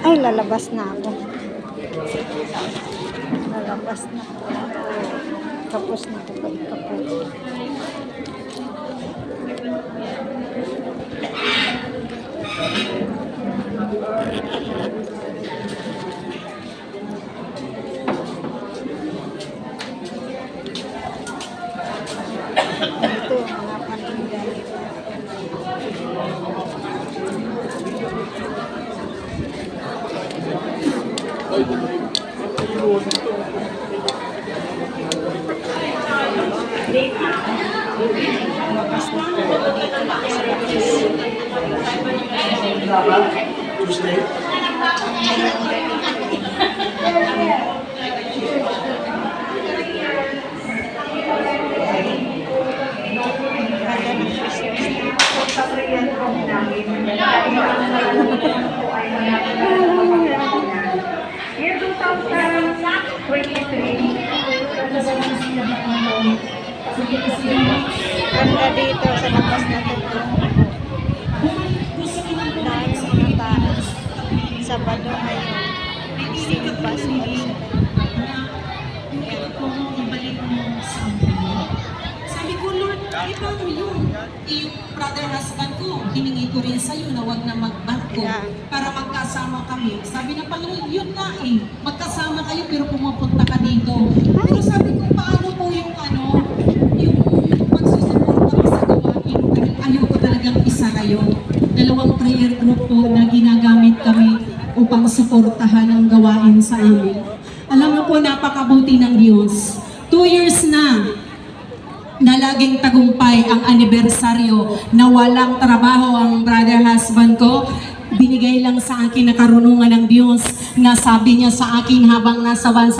Ay, lalabas na ako. Lalabas na ako. Tapos na ako pagkapo. Ito yung mga paninda. Year 2023, Ganda dito sa labas na ito. Dahil sa mga taas. Sabado ngayon. Simpas mo rin. Sabi ko, Lord, ikaw yung brother husband ko, hiningi ko rin sa'yo na wag na magbarko para magkasama kami. Sabi ng Panginoon, yun nga magkasama kayo pero pumupunta ka dito. Pero sabi ko, paano po yung yung pagsusuporta ko sa gawain? Dahil ayaw ko talagang isa kayo. 2 prayer group po na ginagamit kami upang suportahan ang gawain sa amin. Alam mo po, napakabuti ng Diyos. 2 years na laging tagumpay ang anibersaryo na walang trabaho ang brother husband ko. Binigay lang sa akin na karunungan ng Diyos na sabi niya sa akin habang nasa bansa